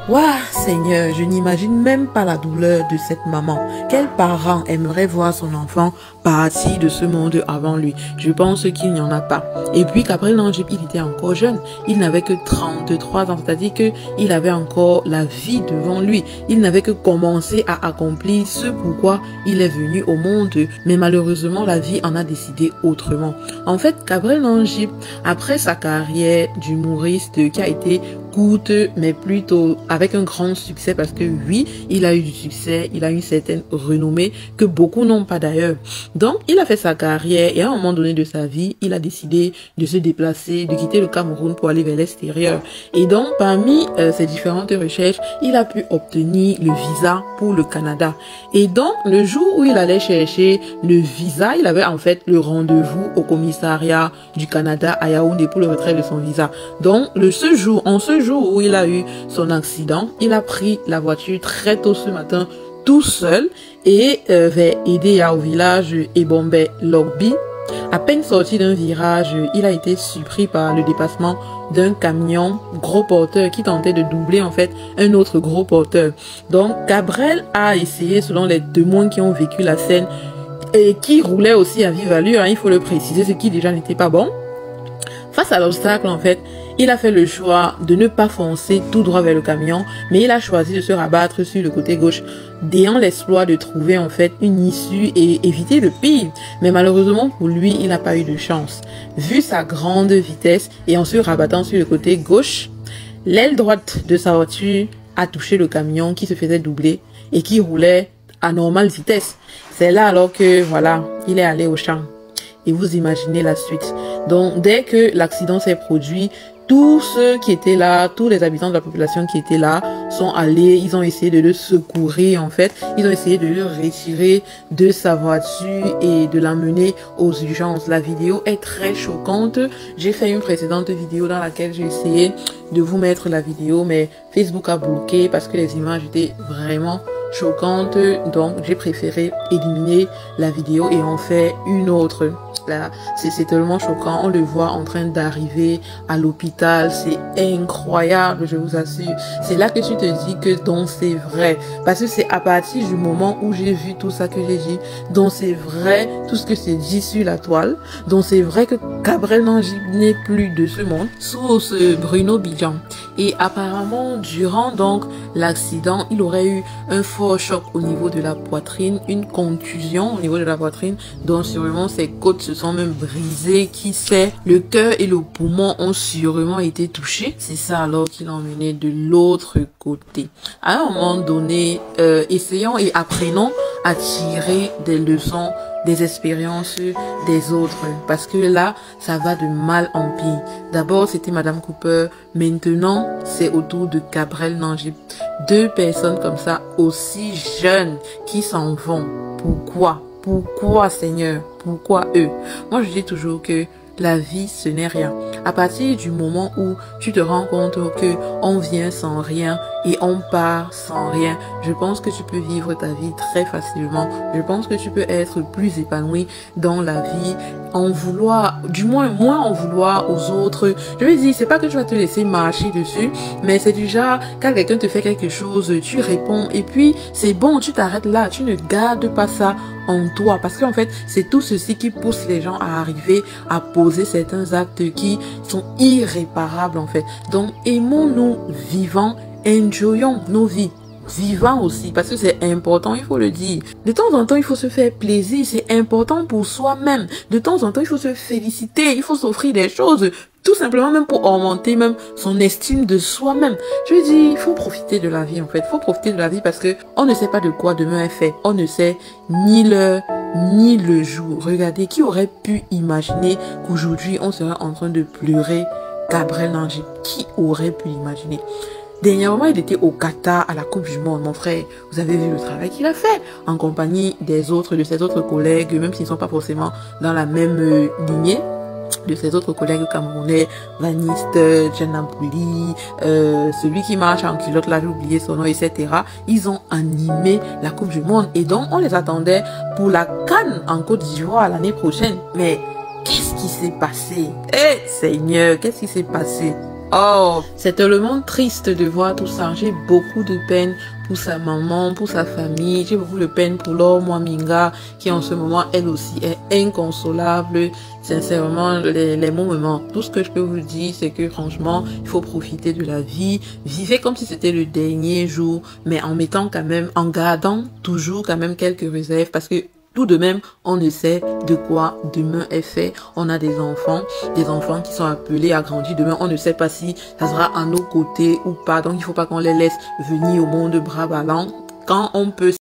Waouh, Seigneur, je n'imagine même pas la douleur de cette maman. Quel parent aimerait voir son enfant partir de ce monde avant lui? Je pense qu'il n'y en a pas. Et puis qu'après l'ange, il était encore jeune. Il n'avait que 33 ans, c'est-à-dire que il avait encore la vie devant lui. Il n'avait que commencé à accomplir ce pourquoi il est venu au monde. Mais malheureusement, la vie en a décidé autrement. En fait, Gabriel Nangy, après sa carrière d'humoriste qui a été courte, mais plutôt avec un grand succès, parce que oui, il a eu du succès, il a une certaine renommée que beaucoup n'ont pas d'ailleurs. Donc, il a fait sa carrière et à un moment donné de sa vie, il a décidé de se déplacer, de quitter le Cameroun pour aller vers l'extérieur. Et donc, parmi ses différentes recherches, il a pu obtenir le visa pour le Canada. Et donc, le jour où il allait chercher le visa, il avait en fait le rendez-vous au commissariat du Canada à Yaoundé pour le retrait de son visa. Donc, ce jour où il a eu son accident, il a pris la voiture très tôt ce matin tout seul et vers Edea au village Ebombe Logbi. À peine sorti d'un virage, il a été surpris par le dépassement d'un camion gros porteur qui tentait de doubler en fait un autre gros porteur. Donc Gabriel a essayé, selon les témoins qui ont vécu la scène et qui roulait aussi à vive allure, hein, il faut le préciser, ce qui déjà n'était pas bon. Face à l'obstacle, en fait, il a fait le choix de ne pas foncer tout droit vers le camion, mais il a choisi de se rabattre sur le côté gauche, ayant l'espoir de trouver en fait une issue et éviter le pire. Mais malheureusement pour lui, il n'a pas eu de chance. Vu sa grande vitesse et en se rabattant sur le côté gauche, l'aile droite de sa voiture a touché le camion qui se faisait doubler et qui roulait à normale vitesse. C'est là alors que, voilà, il est allé au champ. Et vous imaginez la suite. Donc, dès que l'accident s'est produit, tous ceux qui étaient là, tous les habitants de la population qui étaient là, sont allés, ils ont essayé de le secourir, en fait. Ils ont essayé de le retirer de sa voiture et de l'amener aux urgences. La vidéo est très choquante. J'ai fait une précédente vidéo dans laquelle j'ai essayé de vous mettre la vidéo, mais Facebook a bloqué parce que les images étaient vraiment choquantes. Donc, j'ai préféré éliminer la vidéo et en faire une autre. Là, c'est tellement choquant. On le voit en train d'arriver à l'hôpital. C'est incroyable, je vous assure. C'est là que tu te dis que donc c'est vrai. Parce que c'est à partir du moment où j'ai vu tout ça que j'ai dit, donc c'est vrai tout ce que c'est dit sur la toile. Donc c'est vrai que Gabriel Nangy n'est plus de ce monde. Source Bruno Bidjan. Et apparemment, durant donc l'accident, il aurait eu un fort choc au niveau de la poitrine, une contusion au niveau de la poitrine, dont sûrement ses côtes se sont même brisées, qui sait, le cœur et le poumon ont sûrement été touchés. C'est ça alors qu'il a emmené de l'autre côté. À un moment donné, essayons et apprenons à tirer des leçons des expériences des autres, parce que là ça va de mal en pire. D'abord c'était Madame Cooper, maintenant c'est au tour de Gabriel Nangy. Deux personnes comme ça aussi jeunes qui s'en vont. Pourquoi Seigneur? Pourquoi eux? Moi je dis toujours que la vie, ce n'est rien. À partir du moment où tu te rends compte que on vient sans rien et on part sans rien, je pense que tu peux vivre ta vie très facilement. Je pense que tu peux être plus épanoui dans la vie, en vouloir, du moins en vouloir aux autres. Je veux dire, c'est pas que tu vas te laisser marcher dessus, mais c'est du genre, quand quelqu'un te fait quelque chose, tu réponds et puis c'est bon, tu t'arrêtes là, tu ne gardes pas ça en toi, parce qu'en fait c'est tout ceci qui pousse les gens à arriver à poser certains actes qui sont irréparables en fait. Donc aimons-nous vivants, enjoyons nos vies vivants aussi, parce que c'est important, il faut le dire. De temps en temps il faut se faire plaisir, c'est important pour soi-même. De temps en temps il faut se féliciter, il faut s'offrir des choses, tout simplement même pour augmenter même son estime de soi-même. Je veux dire, il faut profiter de la vie en fait. Il faut profiter de la vie parce que on ne sait pas de quoi demain est fait. On ne sait ni l'heure, ni le jour. Regardez, qui aurait pu imaginer qu'aujourd'hui on serait en train de pleurer Gabriel Nangy? Qui aurait pu l'imaginer? Dernièrement, il était au Qatar à la Coupe du Monde, mon frère. Vous avez vu le travail qu'il a fait en compagnie des autres, de ses autres collègues, même s'ils ne sont pas forcément dans la même lignée, de ses autres collègues camerounais, Vaniste, Djanabouli, celui qui marche en culotte, là j'ai oublié son nom, etc. Ils ont animé la Coupe du Monde et donc on les attendait pour la CAN en Côte d'Ivoire l'année prochaine. Mais qu'est-ce qui s'est passé? Eh Seigneur, qu'est-ce qui s'est passé? Oh, c'est tellement triste de voir tout ça. J'ai beaucoup de peine pour sa maman, pour sa famille. J'ai beaucoup de peine pour Laure Mwaminga, qui en ce moment, elle aussi, est inconsolable. Sincèrement, les moments. Tout ce que je peux vous dire, c'est que franchement, il faut profiter de la vie. Vivez comme si c'était le dernier jour, mais en mettant quand même, en gardant toujours quand même quelques réserves, parce que tout de même, on ne sait de quoi demain est fait. On a des enfants qui sont appelés à grandir demain. On ne sait pas si ça sera à nos côtés ou pas. Donc, il faut pas qu'on les laisse venir au monde bras ballants. Quand on peut